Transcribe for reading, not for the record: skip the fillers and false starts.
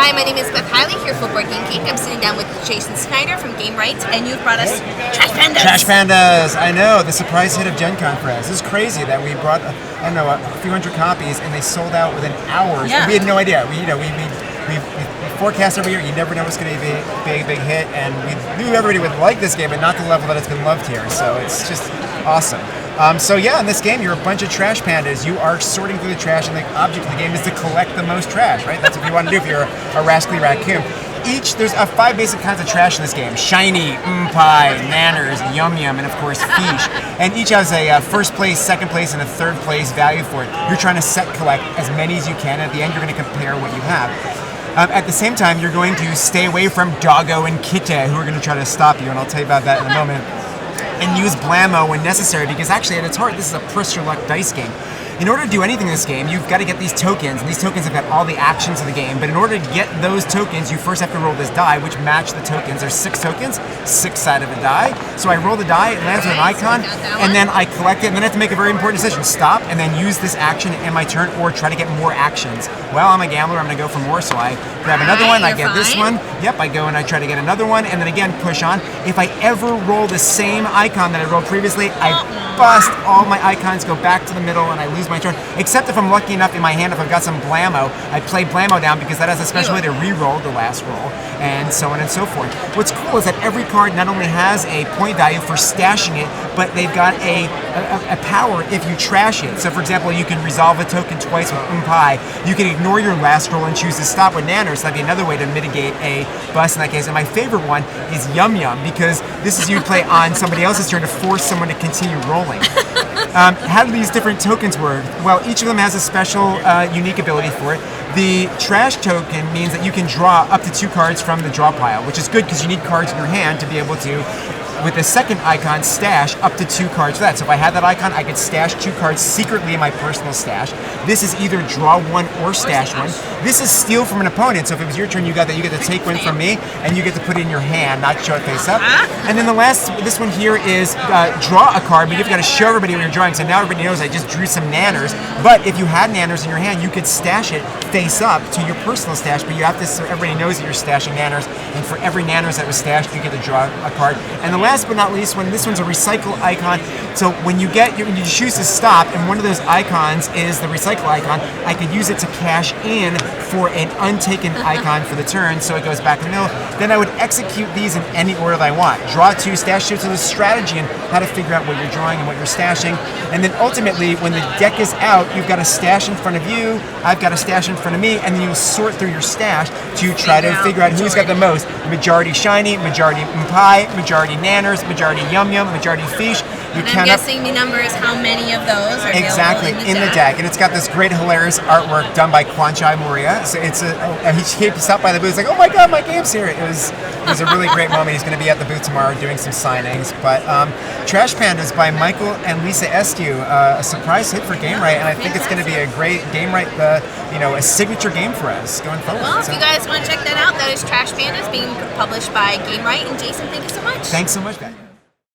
Hi, my name is Beth Hiley here for Board Game Geek. I'm sitting down with Jason Snyder from Game Right, and you've brought us Trash Pandas. Trash Pandas, I know, the surprise hit of Gen Con for us. This is crazy that we brought, a few hundred copies, and they sold out within hours. Yeah. We had no idea. We forecast every year. You never know what's going to be a big hit, and we knew everybody would like this game, but not the level that it's been loved here. So it's just awesome. In this game, you're a bunch of trash pandas. You are sorting through the trash, and the object of the game is to collect the most trash, right? That's what you want to do if you're a rascally raccoon. There's 5 basic kinds of trash in this game: shiny, pie, nanners, yum yum, and of course fish. And each has a first place, second place, and a third place value for it. You're trying to collect as many as you can, and at the end you're going to compare what you have. At the same time, you're going to stay away from Doggo and Kitte, who are going to try to stop you, and I'll tell you about that in a moment. And use Blammo when necessary, because actually at its heart, this is a press your luck dice game. In order to do anything in this game, you've got to get these tokens, and these tokens have got all the actions of the game. But in order to get those tokens, you first have to roll this die, which match the tokens. There's 6 tokens, 6-sided of a die. So I roll the die, it lands with an icon, and then I collect it, and then I have to make a very important decision: stop, and then use this action in my turn, or try to get more actions. Well, I'm a gambler, I'm going to go for more, so I grab another one, I get this one. Yep, I go and I try to get another one, and then again push on. If I ever roll the same icon that I rolled previously, I bust. All my icons go back to the middle, and I lose my turn. Except if I'm lucky enough in my hand, if I've got some Blammo, I play Blammo down, because that has a special way to re-roll the last roll, and so on and so forth. What's cool is that every card not only has a point value for stashing it, but they've got a power if you trash it. So for example, you can resolve a token twice with Pie. You can ignore your last roll and choose to stop with Nanners. That'd be another way to mitigate a bust in that case. And my favorite one is Yum Yum, because this is you play on somebody else's turn to force someone to continue rolling. How do these different tokens work? Well, each of them has a special, unique ability for it. The trash token means that you can draw up to 2 cards from the draw pile, which is good because you need cards in your hand to be able to, with the second icon, stash up to 2 cards for that. So if I had that icon, I could stash 2 cards secretly in my personal stash. This is either draw 1 or stash 1. This is steal from an opponent. So if it was your turn, you get to take 1 from me, and you get to put it in your hand, not show it face up. And then this one here is draw a card, but you've got to show everybody what you're drawing. So now everybody knows I just drew some Nanners. But if you had Nanners in your hand, you could stash it face up to your personal stash, but you have to, so everybody knows that you're stashing Nanners. And for every Nanners that was stashed, you get to draw a card. And the last but not least, this one's a recycle icon. So when you choose to stop, and one of those icons is the recycle icon, I could use it to cash in for an untaken icon for the turn, so it goes back in the middle. Then I would execute these in any order that I want. Draw 2, stash 2, so there's strategy in how to figure out what you're drawing and what you're stashing. And then ultimately, when the deck is out, you've got a stash in front of you, I've got a stash in front of me, and then you sort through your stash to try to figure out who's got the most. Majority shiny, majority pie, majority Nanners, majority Yum Yum, majority fish. I'm guessing the number is how many of those are exactly in the deck. And it's got this great, hilarious artwork done by Kwanchai Moria. So he stopped by the booth, like, oh my god, my game's here. It was a really great moment. He's going to be at the booth tomorrow doing some signings. But Trash Pandas by Michael and Lisa Eskew, a surprise hit for Game Right, and I think it's going to be a great Game Right, a signature game for us going forward. Well, if you guys want to check that out, that is Trash Pandas being published by Game Right. And Jason, thank you so much. Thanks so much, guys.